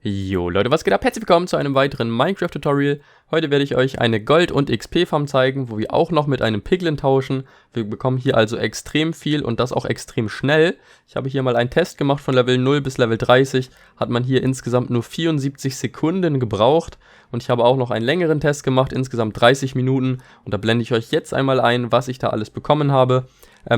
Jo Leute, was geht ab? Herzlich willkommen zu einem weiteren Minecraft-Tutorial. Heute werde ich euch eine Gold- und XP-Farm zeigen, wo wir auch noch mit einem Piglin tauschen. Wir bekommen hier also extrem viel und das auch extrem schnell. Ich habe hier mal einen Test gemacht von Level 0 bis Level 30. Hat man hier insgesamt nur 74 Sekunden gebraucht. Und ich habe auch noch einen längeren Test gemacht, insgesamt 30 Minuten. Und da blende ich euch jetzt einmal ein, was ich da alles bekommen habe.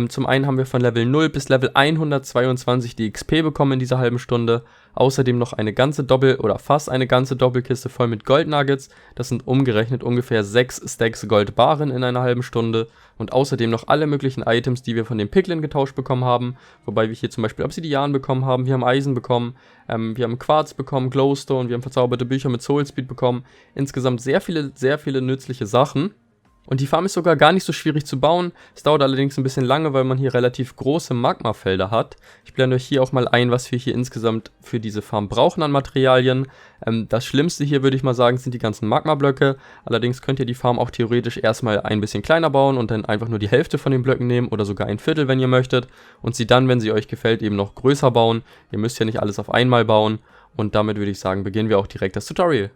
Zum einen haben wir von Level 0 bis Level 122 die XP bekommen in dieser halben Stunde. Außerdem noch eine ganze oder fast eine ganze Doppelkiste voll mit Goldnuggets. Das sind umgerechnet ungefähr 6 Stacks Goldbarren in einer halben Stunde. Und außerdem noch alle möglichen Items, die wir von dem Piglin getauscht bekommen haben. Wobei wir hier zum Beispiel Obsidian bekommen haben, wir haben Eisen bekommen, wir haben Quarz bekommen, Glowstone, wir haben verzauberte Bücher mit Soulspeed bekommen. Insgesamt sehr viele nützliche Sachen. Und die Farm ist sogar gar nicht so schwierig zu bauen. Es dauert allerdings ein bisschen lange, weil man hier relativ große Magmafelder hat. Ich blende euch hier auch mal ein, was wir hier insgesamt für diese Farm brauchen an Materialien. Das Schlimmste hier, würde ich mal sagen, sind die ganzen Magmablöcke. Allerdings könnt ihr die Farm auch theoretisch erstmal ein bisschen kleiner bauen und dann einfach nur die Hälfte von den Blöcken nehmen oder sogar ein Viertel, wenn ihr möchtet. Und sie dann, wenn sie euch gefällt, eben noch größer bauen. Ihr müsst ja nicht alles auf einmal bauen. Und damit würde ich sagen, beginnen wir auch direkt das Tutorial.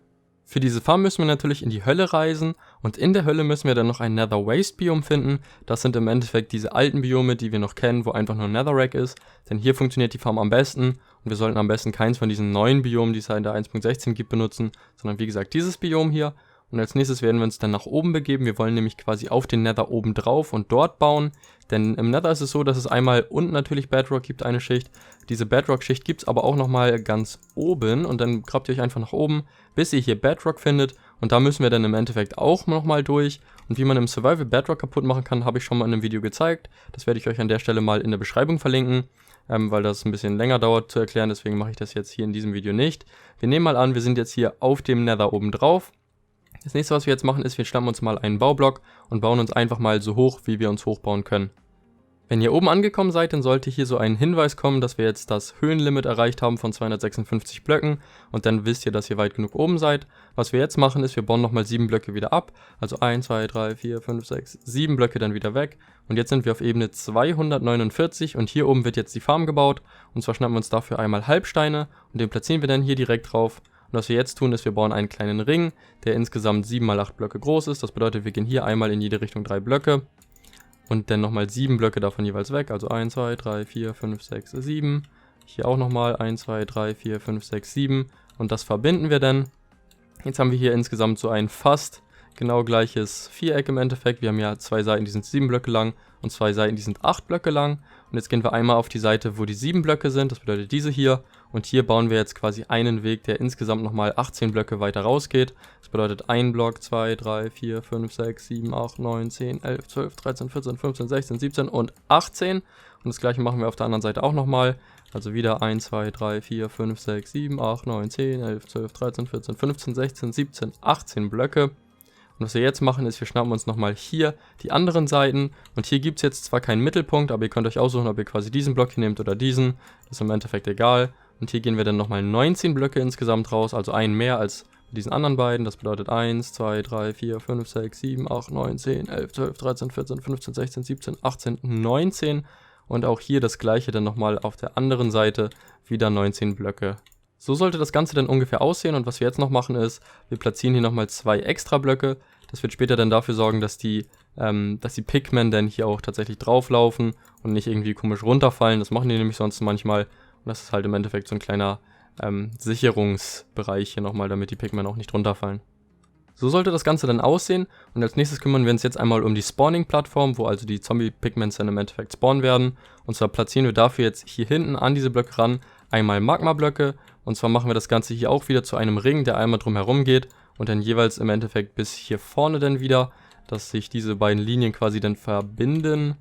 Für diese Farm müssen wir natürlich in die Hölle reisen und in der Hölle müssen wir dann noch ein Nether Waste Biom finden. Das sind im Endeffekt diese alten Biome, die wir noch kennen, wo einfach nur Netherrack ist. Denn hier funktioniert die Farm am besten und wir sollten am besten keins von diesen neuen Biomen, die es in der 1.16 gibt, benutzen, sondern wie gesagt dieses Biom hier. Und als nächstes werden wir uns dann nach oben begeben. Wir wollen nämlich quasi auf den Nether oben drauf und dort bauen. Denn im Nether ist es so, dass es einmal unten natürlich Bedrock gibt, eine Schicht. Diese Bedrock-Schicht gibt es aber auch nochmal ganz oben. Und dann grabt ihr euch einfach nach oben, bis ihr hier Bedrock findet. Und da müssen wir dann im Endeffekt auch nochmal durch. Und wie man im Survival Bedrock kaputt machen kann, habe ich schon mal in einem Video gezeigt. Das werde ich euch an der Stelle mal in der Beschreibung verlinken. Weil das ein bisschen länger dauert zu erklären. Deswegen mache ich das jetzt hier in diesem Video nicht. Wir nehmen mal an, wir sind jetzt hier auf dem Nether oben drauf. Das nächste, was wir jetzt machen, ist, wir schnappen uns mal einen Baublock und bauen uns einfach mal so hoch, wie wir uns hochbauen können. Wenn ihr oben angekommen seid, dann sollte hier so ein Hinweis kommen, dass wir jetzt das Höhenlimit erreicht haben von 256 Blöcken und dann wisst ihr, dass ihr weit genug oben seid. Was wir jetzt machen, ist, wir bauen nochmal 7 Blöcke wieder ab, also 1, 2, 3, 4, 5, 6, 7 Blöcke dann wieder weg und jetzt sind wir auf Ebene 249 und hier oben wird jetzt die Farm gebaut und zwar schnappen wir uns dafür einmal Halbsteine und den platzieren wir dann hier direkt drauf. Und was wir jetzt tun, ist, wir bauen einen kleinen Ring, der insgesamt 7 mal 8 Blöcke groß ist. Das bedeutet, wir gehen hier einmal in jede Richtung 3 Blöcke. Und dann nochmal 7 Blöcke davon jeweils weg. Also 1, 2, 3, 4, 5, 6, 7. Hier auch nochmal 1, 2, 3, 4, 5, 6, 7. Und das verbinden wir dann. Jetzt haben wir hier insgesamt so ein fast genau gleiches Viereck im Endeffekt. Wir haben ja 2 Seiten, die sind 7 Blöcke lang und 2 Seiten, die sind 8 Blöcke lang. Und jetzt gehen wir einmal auf die Seite, wo die 7 Blöcke sind. Das bedeutet diese hier. Und hier bauen wir jetzt quasi einen Weg, der insgesamt nochmal 18 Blöcke weiter rausgeht. Das bedeutet 1 Block, 2, 3, 4, 5, 6, 7, 8, 9, 10, 11, 12, 13, 14, 15, 16, 17 und 18. Und das gleiche machen wir auf der anderen Seite auch nochmal. Also wieder 1, 2, 3, 4, 5, 6, 7, 8, 9, 10, 11, 12, 13, 14, 15, 16, 17, 18 Blöcke. Und was wir jetzt machen, ist, wir schnappen uns nochmal hier die anderen Seiten. Und hier gibt es jetzt zwar keinen Mittelpunkt, aber ihr könnt euch aussuchen, ob ihr quasi diesen Block hier nehmt oder diesen. Das ist im Endeffekt egal. Und hier gehen wir dann nochmal 19 Blöcke insgesamt raus, also einen mehr als bei diesen anderen beiden. Das bedeutet 1, 2, 3, 4, 5, 6, 7, 8, 9, 10, 11, 12, 13, 14, 15, 16, 17, 18, 19. Und auch hier das gleiche dann nochmal auf der anderen Seite, wieder 19 Blöcke. So sollte das Ganze dann ungefähr aussehen und was wir jetzt noch machen ist, wir platzieren hier nochmal 2 extra Blöcke. Das wird später dann dafür sorgen, dass die Pigmen dann hier auch tatsächlich drauflaufen und nicht irgendwie komisch runterfallen. Das machen die nämlich sonst manchmal. Und das ist halt im Endeffekt so ein kleiner Sicherungsbereich hier nochmal, damit die Pigmen auch nicht runterfallen. So sollte das Ganze dann aussehen und als nächstes kümmern wir uns jetzt einmal um die Spawning-Plattform, wo also die Zombie-Pigments dann im Endeffekt spawnen werden. Und zwar platzieren wir dafür jetzt hier hinten an diese Blöcke ran einmal Magma-Blöcke. Und zwar machen wir das Ganze hier auch wieder zu einem Ring, der einmal drum herum geht und dann jeweils im Endeffekt bis hier vorne dann wieder, dass sich diese beiden Linien quasi dann verbinden.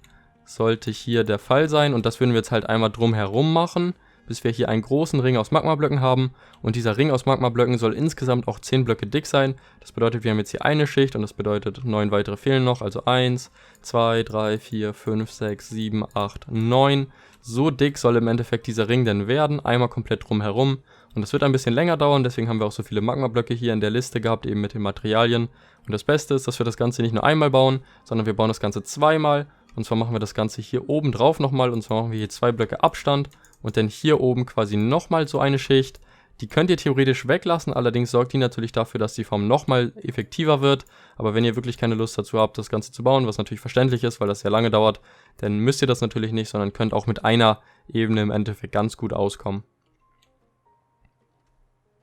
Sollte hier der Fall sein und das würden wir jetzt halt einmal drum herum machen, bis wir hier einen großen Ring aus Magmablöcken haben und dieser Ring aus Magmablöcken soll insgesamt auch 10 Blöcke dick sein. Das bedeutet, wir haben jetzt hier eine Schicht und das bedeutet 9 weitere fehlen noch, also 1, 2, 3, 4, 5, 6, 7, 8, 9. So dick soll im Endeffekt dieser Ring dann werden, einmal komplett drumherum. Und das wird ein bisschen länger dauern, deswegen haben wir auch so viele Magmablöcke hier in der Liste gehabt, eben mit den Materialien. Und das Beste ist, dass wir das Ganze nicht nur einmal bauen, sondern wir bauen das Ganze zweimal. Und zwar machen wir das Ganze hier oben drauf nochmal, und zwar machen wir hier 2 Blöcke Abstand und dann hier oben quasi nochmal so eine Schicht, Die könnt ihr theoretisch weglassen, allerdings sorgt die natürlich dafür, dass die Form nochmal effektiver wird. Aber wenn ihr wirklich keine Lust dazu habt, das Ganze zu bauen, was natürlich verständlich ist, weil das sehr lange dauert, dann müsst ihr das natürlich nicht, sondern könnt auch mit einer Ebene im Endeffekt ganz gut auskommen.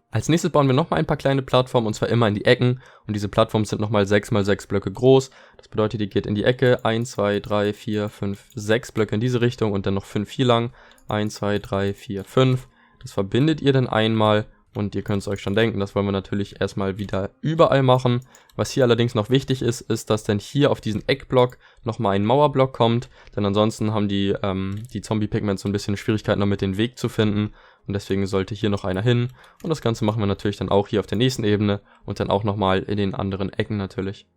Als nächstes bauen wir nochmal ein paar kleine Plattformen, und zwar immer in die Ecken. Und diese Plattformen sind nochmal 6 x 6 Blöcke groß. Das bedeutet, ihr geht in die Ecke 1, 2, 3, 4, 5, 6 Blöcke in diese Richtung und dann noch 5 hier lang. 1, 2, 3, 4, 5. Das verbindet ihr dann einmal und ihr könnt es euch schon denken, das wollen wir natürlich erstmal wieder überall machen. Was hier allerdings noch wichtig ist, ist, dass dann hier auf diesen Eckblock nochmal ein Mauerblock kommt, denn ansonsten haben die Zombie-Pigments so ein bisschen Schwierigkeiten noch mit den Weg zu finden und deswegen sollte hier noch einer hin und das Ganze machen wir natürlich dann auch hier auf der nächsten Ebene und dann auch nochmal in den anderen Ecken natürlich.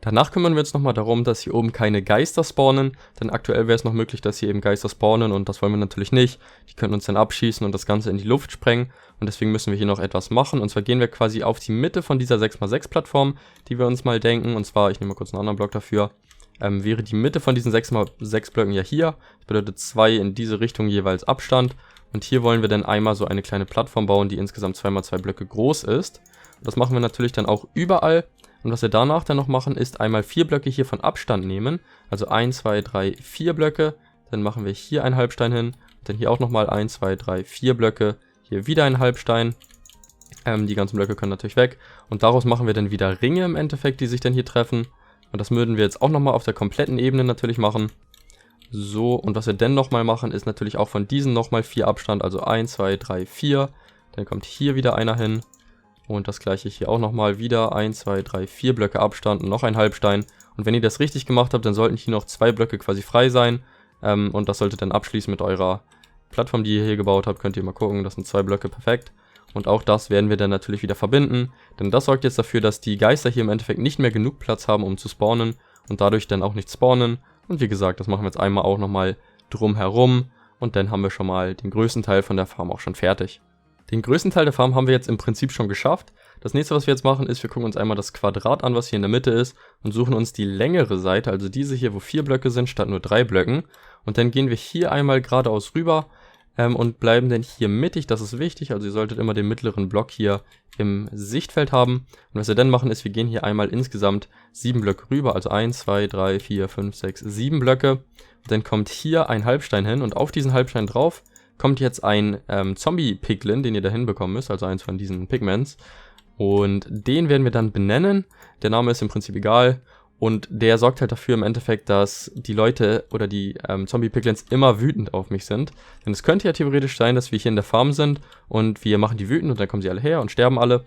Danach kümmern wir uns nochmal darum, dass hier oben keine Geister spawnen, denn aktuell wäre es noch möglich, dass hier eben Geister spawnen und das wollen wir natürlich nicht. Die können uns dann abschießen und das Ganze in die Luft sprengen und deswegen müssen wir hier noch etwas machen. Und zwar gehen wir quasi auf die Mitte von dieser 6x6 Plattform, die wir uns mal denken. Und zwar, ich nehme mal kurz einen anderen Block dafür, wäre die Mitte von diesen 6x6 Blöcken ja hier. Das bedeutet 2 in diese Richtung jeweils Abstand. Und hier wollen wir dann einmal so eine kleine Plattform bauen, die insgesamt 2x2 Blöcke groß ist. Und das machen wir natürlich dann auch überall. Und was wir danach dann noch machen, ist einmal 4 Blöcke hier von Abstand nehmen. Also 1, 2, 3, 4 Blöcke. Dann machen wir hier einen Halbstein hin. Dann hier auch nochmal 1, 2, 3, 4 Blöcke. Hier wieder ein Halbstein. Die ganzen Blöcke können natürlich weg. Und daraus machen wir dann wieder Ringe im Endeffekt, die sich dann hier treffen. Und das würden wir jetzt auch nochmal auf der kompletten Ebene natürlich machen. So, und was wir dann nochmal machen, ist natürlich auch von diesen nochmal 4 Abstand. Also 1, 2, 3, 4. Dann kommt hier wieder einer hin. Und das gleiche hier auch nochmal wieder 1, 2, 3, 4 Blöcke Abstand und noch ein Halbstein. Und wenn ihr das richtig gemacht habt, dann sollten hier noch 2 Blöcke quasi frei sein. Und das sollte dann abschließen mit eurer Plattform, die ihr hier gebaut habt. Könnt ihr mal gucken, das sind 2 Blöcke, perfekt. Und auch das werden wir dann natürlich wieder verbinden. Denn das sorgt jetzt dafür, dass die Geister hier im Endeffekt nicht mehr genug Platz haben, um zu spawnen. Und dadurch dann auch nicht spawnen. Und wie gesagt, das machen wir jetzt einmal auch nochmal drumherum. Und dann haben wir schon mal den größten Teil von der Farm auch schon fertig. Den größten Teil der Farm haben wir jetzt im Prinzip schon geschafft. Das nächste, was wir jetzt machen, ist, wir gucken uns einmal das Quadrat an, was hier in der Mitte ist und suchen uns die längere Seite, also diese hier, wo 4 Blöcke sind, statt nur 3 Blöcken. Und dann gehen wir hier einmal geradeaus rüber und bleiben dann hier mittig, das ist wichtig, also ihr solltet immer den mittleren Block hier im Sichtfeld haben. Und was wir dann machen, ist, wir gehen hier einmal insgesamt 7 Blöcke rüber, also 1, 2, 3, 4, 5, 6, 7 Blöcke. Und dann kommt hier ein Halbstein hin und auf diesen Halbstein drauf kommt jetzt ein Zombie-Piglin, den ihr da hinbekommen müsst, also eins von diesen Pigments. Und den werden wir dann benennen. Der Name ist im Prinzip egal. Und der sorgt halt dafür im Endeffekt, dass die Leute oder die Zombie-Piglins immer wütend auf mich sind. Denn es könnte ja theoretisch sein, dass wir hier in der Farm sind und wir machen die wütend und dann kommen sie alle her und sterben alle.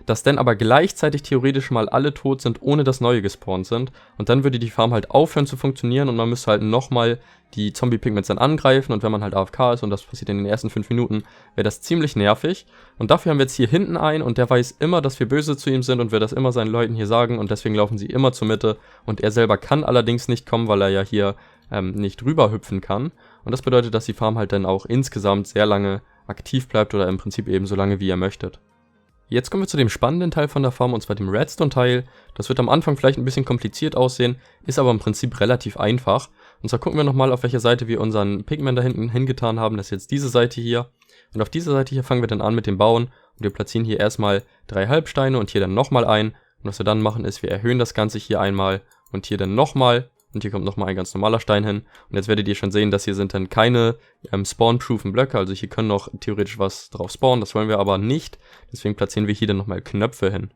Dass dann aber gleichzeitig theoretisch mal alle tot sind, ohne dass neue gespawnt sind. Und dann würde die Farm halt aufhören zu funktionieren und man müsste halt nochmal die Zombie-Pigments dann angreifen. Und wenn man halt AFK ist und das passiert in den ersten 5 Minuten, wäre das ziemlich nervig. Und dafür haben wir jetzt hier hinten einen und der weiß immer, dass wir böse zu ihm sind und wird das immer seinen Leuten hier sagen. Und deswegen laufen sie immer zur Mitte. Und er selber kann allerdings nicht kommen, weil er ja hier nicht rüber hüpfen kann. Und das bedeutet, dass die Farm halt dann auch insgesamt sehr lange aktiv bleibt oder im Prinzip eben so lange, wie ihr möchtet. Jetzt kommen wir zu dem spannenden Teil von der Farm, und zwar dem Redstone-Teil. Das wird am Anfang vielleicht ein bisschen kompliziert aussehen, ist aber im Prinzip relativ einfach. Und zwar gucken wir nochmal, auf welcher Seite wir unseren Pigment da hinten hingetan haben. Das ist jetzt diese Seite hier. Und auf dieser Seite hier fangen wir dann an mit dem Bauen. Und wir platzieren hier erstmal 3 Halbsteine und hier dann nochmal ein. Und was wir dann machen ist, wir erhöhen das Ganze hier einmal und hier dann nochmal. Und hier kommt nochmal ein ganz normaler Stein hin. Und jetzt werdet ihr schon sehen, dass hier sind dann keine spawn-proofen Blöcke. Also hier können noch theoretisch was drauf spawnen. Das wollen wir aber nicht. Deswegen platzieren wir hier dann nochmal Knöpfe hin.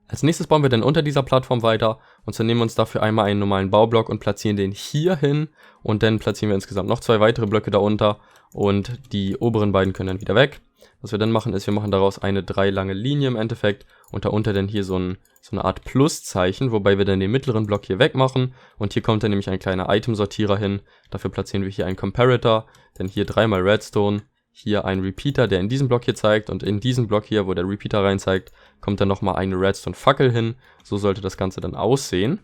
Als nächstes bauen wir dann unter dieser Plattform weiter. Und dann nehmen wir uns dafür einmal einen normalen Baublock und platzieren den hier hin. Und dann platzieren wir insgesamt noch 2 weitere Blöcke darunter. Und die oberen beiden können dann wieder weg. Was wir dann machen ist, wir machen daraus eine 3 lange Linie im Endeffekt. Und darunter dann hier so eine Art Pluszeichen, wobei wir dann den mittleren Block hier wegmachen. Und hier kommt dann nämlich ein kleiner Item-Sortierer hin. Dafür platzieren wir hier einen Comparator, dann hier 3-mal Redstone, hier ein Repeater, der in diesem Block hier zeigt. Und in diesen Block hier, wo der Repeater rein zeigt, kommt dann nochmal eine Redstone-Fackel hin. So sollte das Ganze dann aussehen.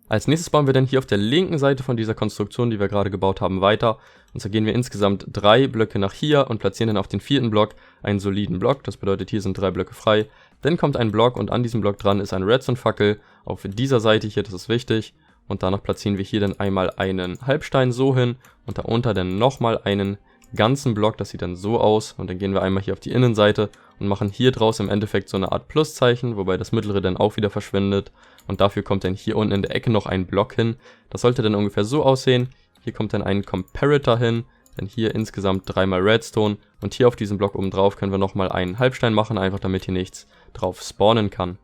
Als nächstes bauen wir dann hier auf der linken Seite von dieser Konstruktion, die wir gerade gebaut haben, weiter. Und so gehen wir insgesamt 3 Blöcke nach hier und platzieren dann auf den 4. Block einen soliden Block. Das bedeutet, hier sind 3 Blöcke frei. Dann kommt ein Block und an diesem Block dran ist eine Redstone-Fackel auf dieser Seite hier, das ist wichtig. Und danach platzieren wir hier dann einmal einen Halbstein so hin und darunter dann nochmal einen ganzen Block. Das sieht dann so aus und dann gehen wir einmal hier auf die Innenseite und machen hier draus im Endeffekt so eine Art Pluszeichen, wobei das mittlere dann auch wieder verschwindet und dafür kommt dann hier unten in der Ecke noch ein Block hin. Das sollte dann ungefähr so aussehen. Hier kommt dann ein Comparator hin, dann hier insgesamt 3-mal Redstone und hier auf diesem Block oben drauf können wir nochmal einen Halbstein machen, einfach damit hier nichts drauf spawnen kann.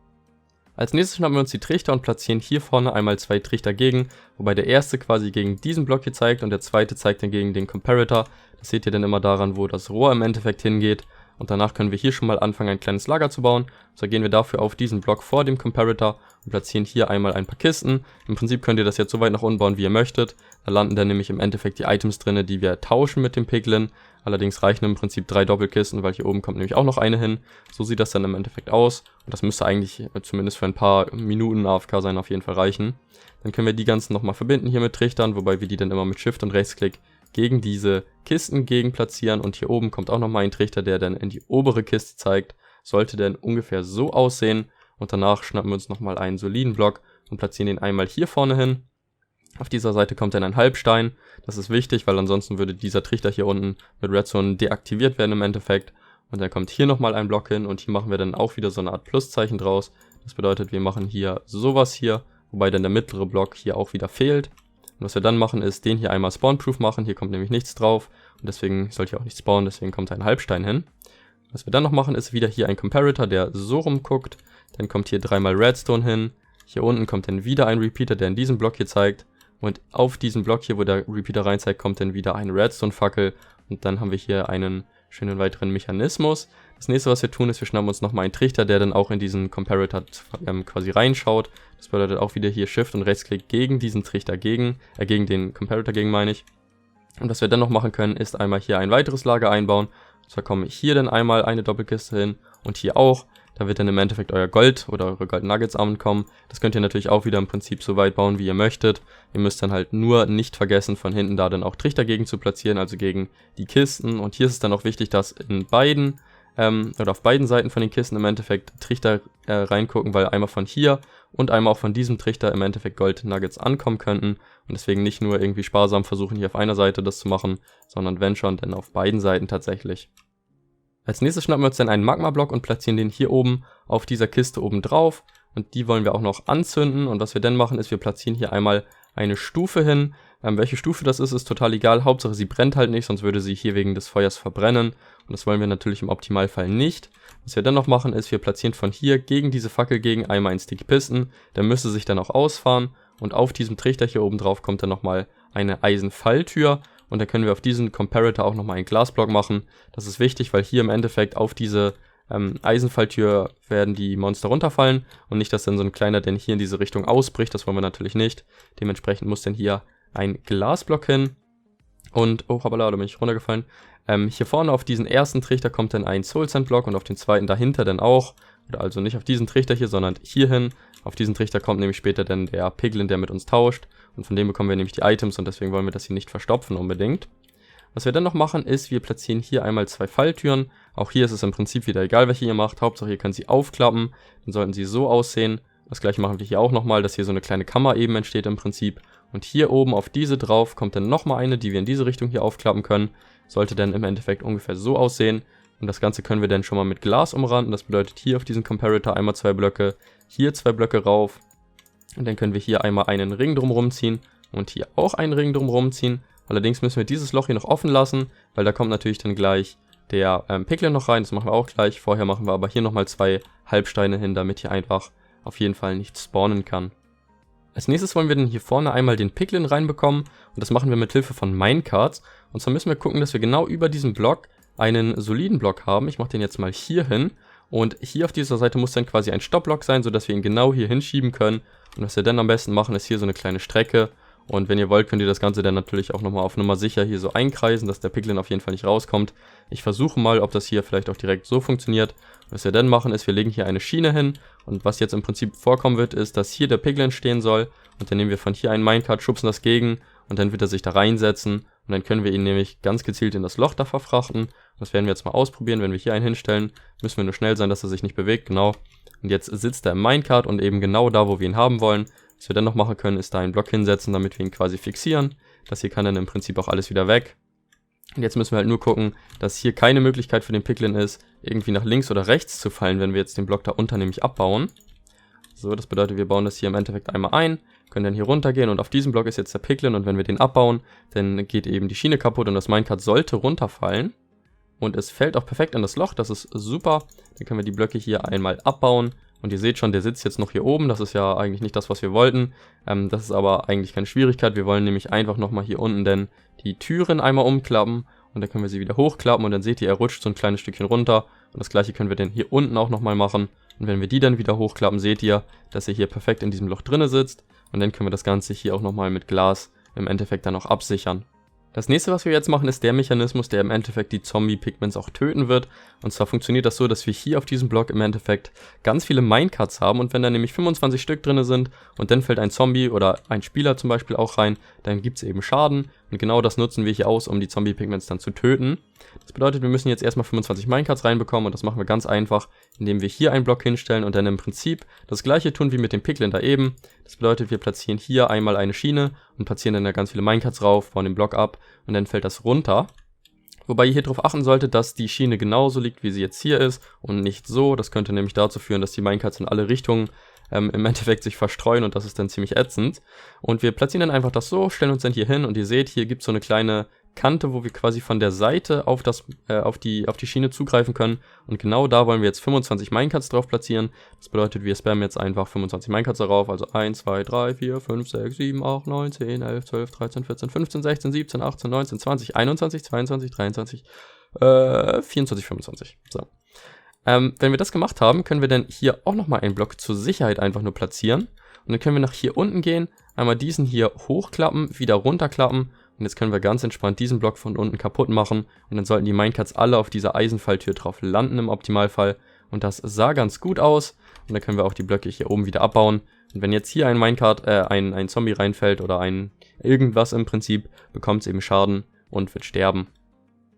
Als nächstes schnappen wir uns die Trichter und platzieren hier vorne einmal 2 Trichter gegen, wobei der erste quasi gegen diesen Block hier zeigt und der zweite zeigt dann gegen den Comparator. Das seht ihr dann immer daran, wo das Rohr im Endeffekt hingeht. Und danach können wir hier schon mal anfangen, ein kleines Lager zu bauen. So gehen wir dafür auf diesen Block vor dem Comparator und platzieren hier einmal ein paar Kisten. Im Prinzip könnt ihr das jetzt so weit nach unten bauen, wie ihr möchtet. Da landen dann nämlich im Endeffekt die Items drin, die wir tauschen mit dem Piglin. Allerdings reichen im Prinzip 3 Doppelkisten, weil hier oben kommt nämlich auch noch eine hin. So sieht das dann im Endeffekt aus. Und das müsste eigentlich zumindest für ein paar Minuten AFK sein auf jeden Fall reichen. Dann können wir die ganzen nochmal verbinden hier mit Trichtern, wobei wir die dann immer mit Shift und Rechtsklick gegen diese Kisten gegen platzieren. Und hier oben kommt auch nochmal ein Trichter, der dann in die obere Kiste zeigt. Sollte dann ungefähr so aussehen. Und danach schnappen wir uns nochmal einen soliden Block und platzieren den einmal hier vorne hin. Auf dieser Seite kommt dann ein Halbstein. Das ist wichtig, weil ansonsten würde dieser Trichter hier unten mit Redstone deaktiviert werden im Endeffekt. Und dann kommt hier nochmal ein Block hin und hier machen wir dann auch wieder so eine Art Pluszeichen draus. Das bedeutet, wir machen hier sowas hier, wobei dann der mittlere Block hier auch wieder fehlt. Und was wir dann machen, ist den hier einmal spawnproof machen. Hier kommt nämlich nichts drauf und deswegen sollte hier auch nicht spawnen, deswegen kommt ein Halbstein hin. Was wir dann noch machen, ist wieder hier ein Comparator, der so rumguckt. Dann kommt hier 3-mal Redstone hin. Hier unten kommt dann wieder ein Repeater, der in diesem Block hier zeigt. Und auf diesen Block hier, wo der Repeater rein zeigt, kommt dann wieder eine Redstone-Fackel. Und dann haben wir hier einen schönen weiteren Mechanismus. Das nächste, was wir tun, ist, wir schnappen uns nochmal einen Trichter, der dann auch in diesen Comparator quasi reinschaut. Das bedeutet auch wieder hier Shift und Rechtsklick gegen diesen Trichter gegen den Comparator gegen, meine ich. Und was wir dann noch machen können, ist einmal hier ein weiteres Lager einbauen. Und zwar komme ich hier dann einmal eine Doppelkiste hin und hier auch. Da wird dann im Endeffekt euer Gold oder eure Gold Nuggets ankommen. Das könnt ihr natürlich auch wieder im Prinzip so weit bauen, wie ihr möchtet. Ihr müsst dann halt nur nicht vergessen, von hinten da dann auch Trichter gegen zu platzieren, also gegen die Kisten. Und hier ist es dann auch wichtig, dass in beiden oder auf beiden Seiten von den Kisten im Endeffekt Trichter reingucken, weil einmal von hier und einmal auch von diesem Trichter im Endeffekt Gold Nuggets ankommen könnten. Und deswegen nicht nur irgendwie sparsam versuchen, hier auf einer Seite das zu machen, sondern wenn schon, dann auf beiden Seiten tatsächlich. Als nächstes schnappen wir uns dann einen Magma-Block und platzieren den hier oben auf dieser Kiste oben drauf. Und die wollen wir auch noch anzünden. Und was wir dann machen, ist, wir platzieren hier einmal eine Stufe hin. Welche Stufe das ist total egal. Hauptsache sie brennt halt nicht, sonst würde sie hier wegen des Feuers verbrennen. Und das wollen wir natürlich im Optimalfall nicht. Was wir dann noch machen, ist, wir platzieren von hier gegen diese Fackel gegen einmal einen Sticky Piston. Der müsste sich dann auch ausfahren. Und auf diesem Trichter hier oben drauf kommt dann nochmal eine Eisenfalltür. Und dann können wir auf diesen Comparator auch nochmal einen Glasblock machen. Das ist wichtig, weil hier im Endeffekt auf diese Eisenfalltür werden die Monster runterfallen. Und nicht, dass dann so ein kleiner denn hier in diese Richtung ausbricht. Das wollen wir natürlich nicht. Dementsprechend muss dann hier ein Glasblock hin. Und, oh, hoppala, da bin ich runtergefallen. Hier vorne auf diesen ersten Trichter kommt dann ein Soul Sand Block und auf den zweiten dahinter dann auch. Oder also nicht auf diesen Trichter hier, sondern hier hin. Auf diesen Trichter kommt nämlich später dann der Piglin, der mit uns tauscht. Und von dem bekommen wir nämlich die Items und deswegen wollen wir das hier nicht verstopfen unbedingt. Was wir dann noch machen ist, wir platzieren hier einmal 2 Falltüren. Auch hier ist es im Prinzip wieder egal, welche ihr macht. Hauptsache ihr könnt sie aufklappen. Dann sollten sie so aussehen. Das gleiche machen wir hier auch nochmal, dass hier so eine kleine Kammer eben entsteht im Prinzip. Und hier oben auf diese drauf kommt dann nochmal eine, die wir in diese Richtung hier aufklappen können. Sollte dann im Endeffekt ungefähr so aussehen. Und das Ganze können wir dann schon mal mit Glas umranden. Das bedeutet hier auf diesem Comparator einmal 2 Blöcke, hier 2 Blöcke rauf. Und dann können wir hier einmal einen Ring drumherum ziehen und hier auch einen Ring drumherum ziehen. Allerdings müssen wir dieses Loch hier noch offen lassen, weil da kommt natürlich dann gleich der Piglin noch rein. Das machen wir auch gleich. Vorher machen wir aber hier nochmal 2 Halbsteine hin, damit hier einfach auf jeden Fall nicht spawnen kann. Als nächstes wollen wir dann hier vorne einmal den Piglin reinbekommen. Und das machen wir mit Hilfe von Minecarts. Und zwar müssen wir gucken, dass wir genau über diesem Block einen soliden Block haben. Ich mache den jetzt mal hier hin. Und hier auf dieser Seite muss dann quasi ein Stoppblock sein, sodass wir ihn genau hier hinschieben können. Und was wir dann am besten machen, ist hier so eine kleine Strecke. Und wenn ihr wollt, könnt ihr das Ganze dann natürlich auch nochmal auf Nummer sicher hier so einkreisen, dass der Piglin auf jeden Fall nicht rauskommt. Ich versuche mal, ob das hier vielleicht auch direkt so funktioniert. Was wir dann machen, ist, wir legen hier eine Schiene hin. Und was jetzt im Prinzip vorkommen wird, ist, dass hier der Piglin stehen soll. Und dann nehmen wir von hier einen Minecart, schubsen das gegen. Und dann wird er sich da reinsetzen. Und dann können wir ihn nämlich ganz gezielt in das Loch da verfrachten. Das werden wir jetzt mal ausprobieren. Wenn wir hier einen hinstellen, müssen wir nur schnell sein, dass er sich nicht bewegt. Genau. Und jetzt sitzt er im Minecart und eben genau da, wo wir ihn haben wollen. Was wir dann noch machen können, ist da einen Block hinsetzen, damit wir ihn quasi fixieren. Das hier kann dann im Prinzip auch alles wieder weg. Und jetzt müssen wir halt nur gucken, dass hier keine Möglichkeit für den Piglin ist, irgendwie nach links oder rechts zu fallen, wenn wir jetzt den Block da unter nämlich abbauen. So, das bedeutet, wir bauen das hier im Endeffekt einmal ein, können dann hier runtergehen und auf diesem Block ist jetzt der Piglin und wenn wir den abbauen, dann geht eben die Schiene kaputt und das Minecart sollte runterfallen. Und es fällt auch perfekt in das Loch, das ist super. Dann können wir die Blöcke hier einmal abbauen. Und ihr seht schon, der sitzt jetzt noch hier oben. Das ist ja eigentlich nicht das, was wir wollten. Das ist aber eigentlich keine Schwierigkeit. Wir wollen nämlich einfach nochmal hier unten denn die Türen einmal umklappen. Und dann können wir sie wieder hochklappen. Und dann seht ihr, er rutscht so ein kleines Stückchen runter. Und das gleiche können wir dann hier unten auch nochmal machen. Und wenn wir die dann wieder hochklappen, seht ihr, dass er hier perfekt in diesem Loch drinne sitzt. Und dann können wir das Ganze hier auch nochmal mit Glas im Endeffekt dann auch absichern. Das nächste, was wir jetzt machen, ist der Mechanismus, der im Endeffekt die Zombie-Pigments auch töten wird. Und zwar funktioniert das so, dass wir hier auf diesem Block im Endeffekt ganz viele Minecarts haben. Und wenn da nämlich 25 Stück drin sind und dann fällt ein Zombie oder ein Spieler zum Beispiel auch rein, dann gibt es eben Schaden. Und genau das nutzen wir hier aus, um die Zombie-Pigments dann zu töten. Das bedeutet, wir müssen jetzt erstmal 25 Minecarts reinbekommen und das machen wir ganz einfach, indem wir hier einen Block hinstellen und dann im Prinzip das gleiche tun wie mit dem Piglin da eben. Das bedeutet, wir platzieren hier einmal eine Schiene und platzieren dann da ganz viele Minecarts rauf, bauen den Block ab und dann fällt das runter. Wobei ihr hier darauf achten solltet, dass die Schiene genauso liegt, wie sie jetzt hier ist und nicht so. Das könnte nämlich dazu führen, dass die Minecarts in alle Richtungen im Endeffekt sich verstreuen und das ist dann ziemlich ätzend. Und wir platzieren dann einfach das so, stellen uns dann hier hin und ihr seht, hier gibt es so eine kleine Kante, wo wir quasi von der Seite auf die Schiene zugreifen können. Und genau da wollen wir jetzt 25 Minecarts drauf platzieren. Das bedeutet, wir spammen jetzt einfach 25 Minecarts darauf. Also 1, 2, 3, 4, 5, 6, 7, 8, 9, 10, 11, 12, 13, 14, 15, 16, 17, 18, 19, 20, 21, 22, 23, 24, 25. So. Wenn wir das gemacht haben, können wir dann hier auch nochmal einen Block zur Sicherheit einfach nur platzieren. Und dann können wir nach hier unten gehen, einmal diesen hier hochklappen, wieder runterklappen. Und jetzt können wir ganz entspannt diesen Block von unten kaputt machen. Und dann sollten die Minecarts alle auf dieser Eisenfalltür drauf landen im Optimalfall. Und das sah ganz gut aus. Und dann können wir auch die Blöcke hier oben wieder abbauen. Und wenn jetzt hier ein Minecart, ein Zombie reinfällt oder irgendwas im Prinzip, bekommt es eben Schaden und wird sterben.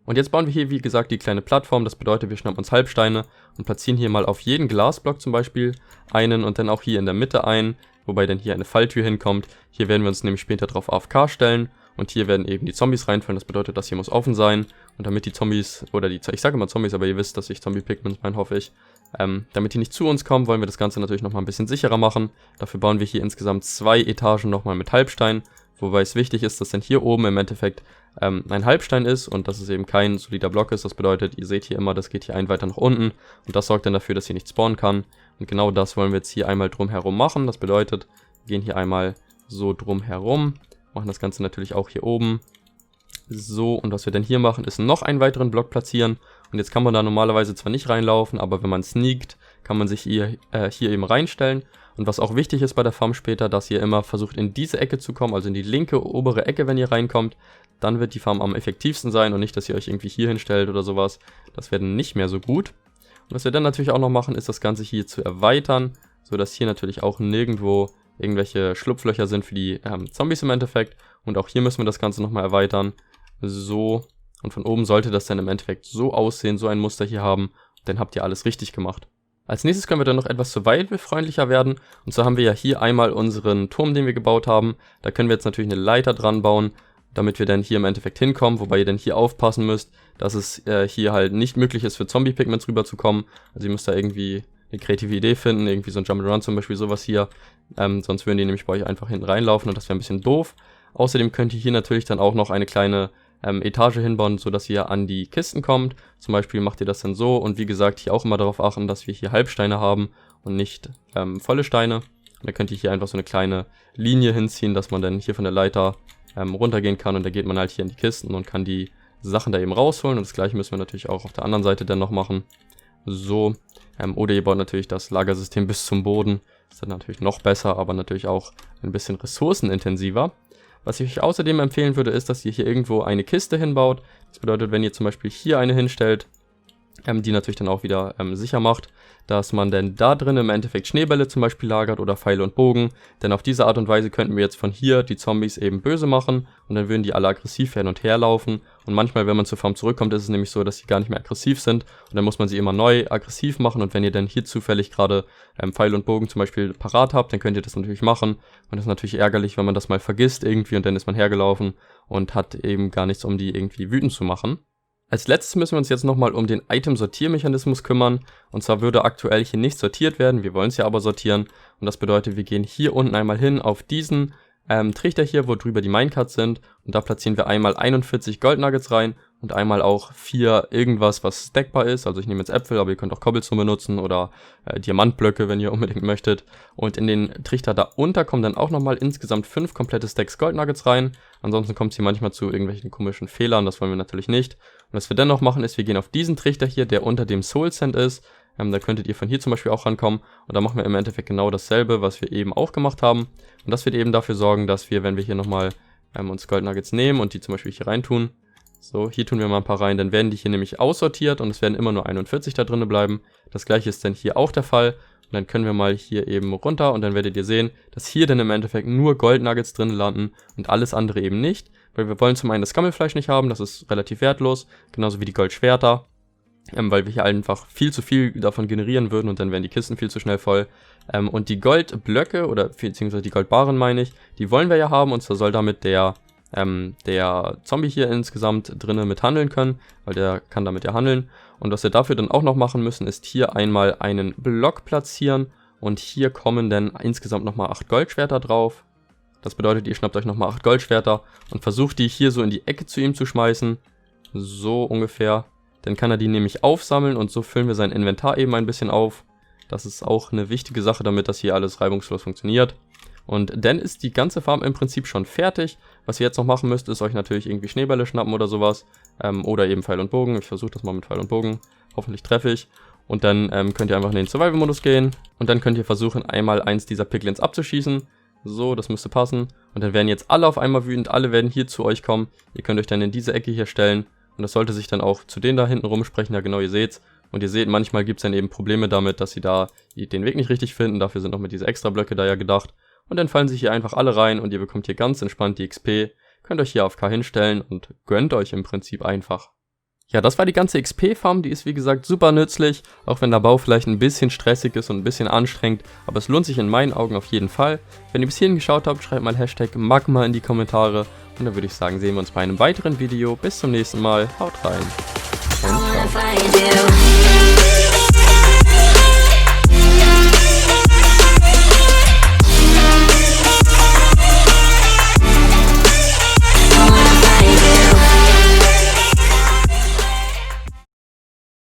Und jetzt bauen wir hier, wie gesagt, die kleine Plattform. Das bedeutet, wir schnappen uns Halbsteine und platzieren hier mal auf jeden Glasblock zum Beispiel einen und dann auch hier in der Mitte einen, wobei dann hier eine Falltür hinkommt. Hier werden wir uns nämlich später drauf AFK stellen und hier werden eben die Zombies reinfallen. Das bedeutet, das hier muss offen sein und damit die Zombies, ich sage immer Zombies, aber ihr wisst, dass ich Zombie-Pigments meine, hoffe ich. Damit die nicht zu uns kommen, wollen wir das Ganze natürlich nochmal ein bisschen sicherer machen. Dafür bauen wir hier insgesamt 2 Etagen nochmal mit Halbstein. Wobei es wichtig ist, dass dann hier oben im Endeffekt ein Halbstein ist und dass es eben kein solider Block ist. Das bedeutet, ihr seht hier immer, das geht hier ein weiter nach unten und das sorgt dann dafür, dass hier nicht spawnen kann. Und genau das wollen wir jetzt hier einmal drumherum machen. Das bedeutet, wir gehen hier einmal so drumherum, machen das Ganze natürlich auch hier oben. So, und was wir dann hier machen, ist noch einen weiteren Block platzieren. Und jetzt kann man da normalerweise zwar nicht reinlaufen, aber wenn man sneakt, kann man sich hier eben reinstellen. Und was auch wichtig ist bei der Farm später, dass ihr immer versucht in diese Ecke zu kommen, also in die linke obere Ecke, wenn ihr reinkommt. Dann wird die Farm am effektivsten sein und nicht, dass ihr euch irgendwie hier hinstellt oder sowas. Das wäre dann nicht mehr so gut. Und was wir dann natürlich auch noch machen, ist das Ganze hier zu erweitern, sodass hier natürlich auch nirgendwo irgendwelche Schlupflöcher sind für die Zombies im Endeffekt. Und auch hier müssen wir das Ganze nochmal erweitern. So, und von oben sollte das dann im Endeffekt so aussehen, so ein Muster hier haben. Dann habt ihr alles richtig gemacht. Als nächstes können wir dann noch etwas survival-freundlicher werden. Und zwar haben wir ja hier einmal unseren Turm, den wir gebaut haben. Da können wir jetzt natürlich eine Leiter dran bauen, damit wir dann hier im Endeffekt hinkommen. Wobei ihr dann hier aufpassen müsst, dass es hier halt nicht möglich ist, für Zombie-Pigments rüberzukommen. Also ihr müsst da irgendwie eine kreative Idee finden, irgendwie so ein Jump'n'Run zum Beispiel, sowas hier. Sonst würden die nämlich bei euch einfach hinten reinlaufen und das wäre ein bisschen doof. Außerdem könnt ihr hier natürlich dann auch noch eine kleine Etage hinbauen, sodass ihr an die Kisten kommt. Zum Beispiel macht ihr das dann so und wie gesagt, hier auch immer darauf achten, dass wir hier Halbsteine haben und nicht volle Steine. Und dann könnt ihr hier einfach so eine kleine Linie hinziehen, dass man dann hier von der Leiter runtergehen kann und da geht man halt hier in die Kisten und kann die Sachen da eben rausholen und das gleiche müssen wir natürlich auch auf der anderen Seite dann noch machen. So, oder ihr baut natürlich das Lagersystem bis zum Boden. Das ist dann natürlich noch besser, aber natürlich auch ein bisschen ressourcenintensiver. Was ich euch außerdem empfehlen würde, ist, dass ihr hier irgendwo eine Kiste hinbaut. Das bedeutet, wenn ihr zum Beispiel hier eine hinstellt, die natürlich dann auch wieder sicher macht, dass man denn da drin im Endeffekt Schneebälle zum Beispiel lagert oder Pfeile und Bogen, denn auf diese Art und Weise könnten wir jetzt von hier die Zombies eben böse machen und dann würden die alle aggressiv hin und her laufen und manchmal, wenn man zur Farm zurückkommt, ist es nämlich so, dass sie gar nicht mehr aggressiv sind und dann muss man sie immer neu aggressiv machen und wenn ihr dann hier zufällig gerade Pfeile und Bogen zum Beispiel parat habt, dann könnt ihr das natürlich machen und das ist natürlich ärgerlich, wenn man das mal vergisst irgendwie und dann ist man hergelaufen und hat eben gar nichts, um die irgendwie wütend zu machen. Als letztes müssen wir uns jetzt nochmal um den Item-Sortiermechanismus kümmern. Und zwar würde aktuell hier nicht sortiert werden, wir wollen es ja aber sortieren. Und das bedeutet, wir gehen hier unten einmal hin auf diesen Trichter hier, wo drüber die Minecarts sind. Und da platzieren wir einmal 41 Goldnuggets rein und einmal auch 4 irgendwas, was stackbar ist. Also ich nehme jetzt Äpfel, aber ihr könnt auch Cobblestone benutzen oder Diamantblöcke, wenn ihr unbedingt möchtet. Und in den Trichter da unter kommen dann auch nochmal insgesamt 5 komplette Stacks Goldnuggets rein. Ansonsten kommt es hier manchmal zu irgendwelchen komischen Fehlern, das wollen wir natürlich nicht. Und was wir dann noch machen ist, wir gehen auf diesen Trichter hier, der unter dem Soul Sand ist. Da könntet ihr von hier zum Beispiel auch rankommen. Und da machen wir im Endeffekt genau dasselbe, was wir eben auch gemacht haben. Und das wird eben dafür sorgen, dass wir, wenn wir hier nochmal uns Goldnuggets nehmen und die zum Beispiel hier rein tun. So, hier tun wir mal ein paar rein, dann werden die hier nämlich aussortiert und es werden immer nur 41 da drin bleiben. Das gleiche ist dann hier auch der Fall. Und dann können wir mal hier eben runter und dann werdet ihr sehen, dass hier dann im Endeffekt nur Goldnuggets drin landen und alles andere eben nicht. Weil wir wollen zum einen das Gammelfleisch nicht haben, das ist relativ wertlos, genauso wie die Goldschwerter. Weil wir hier einfach viel zu viel davon generieren würden und dann wären die Kisten viel zu schnell voll. Und die Goldblöcke, oder beziehungsweise die Goldbarren meine ich, die wollen wir ja haben und zwar soll damit der Zombie hier insgesamt drinnen mit handeln können, weil der kann damit ja handeln. Und was wir dafür dann auch noch machen müssen, ist hier einmal einen Block platzieren und hier kommen dann insgesamt nochmal 8 Goldschwerter drauf. Das bedeutet, ihr schnappt euch nochmal 8 Goldschwerter und versucht die hier so in die Ecke zu ihm zu schmeißen. So ungefähr. Dann kann er die nämlich aufsammeln und so füllen wir sein Inventar eben ein bisschen auf. Das ist auch eine wichtige Sache, damit das hier alles reibungslos funktioniert. Und dann ist die ganze Farm im Prinzip schon fertig. Was ihr jetzt noch machen müsst, ist euch natürlich irgendwie Schneebälle schnappen oder sowas. Oder eben Pfeil und Bogen. Ich versuche das mal mit Pfeil und Bogen. Hoffentlich treffe ich. Und dann könnt ihr einfach in den Survival-Modus gehen. Und dann könnt ihr versuchen, einmal eins dieser Piglins abzuschießen. So, das müsste passen. Und dann werden jetzt alle auf einmal wütend. Alle werden hier zu euch kommen. Ihr könnt euch dann in diese Ecke hier stellen. Und das sollte sich dann auch zu denen da hinten rumsprechen. Ja genau, ihr seht's. Und ihr seht, manchmal gibt es dann eben Probleme damit, dass sie da den Weg nicht richtig finden. Dafür sind noch mit diese extra Blöcke da ja gedacht. Und dann fallen sich hier einfach alle rein und ihr bekommt hier ganz entspannt die XP. Könnt euch hier AFK hinstellen und gönnt euch im Prinzip einfach. Ja, das war die ganze XP-Farm, die ist wie gesagt super nützlich, auch wenn der Bau vielleicht ein bisschen stressig ist und ein bisschen anstrengend, aber es lohnt sich in meinen Augen auf jeden Fall. Wenn ihr bis hierhin geschaut habt, schreibt mal Hashtag Magma in die Kommentare und dann würde ich sagen, sehen wir uns bei einem weiteren Video. Bis zum nächsten Mal, haut rein und ciao.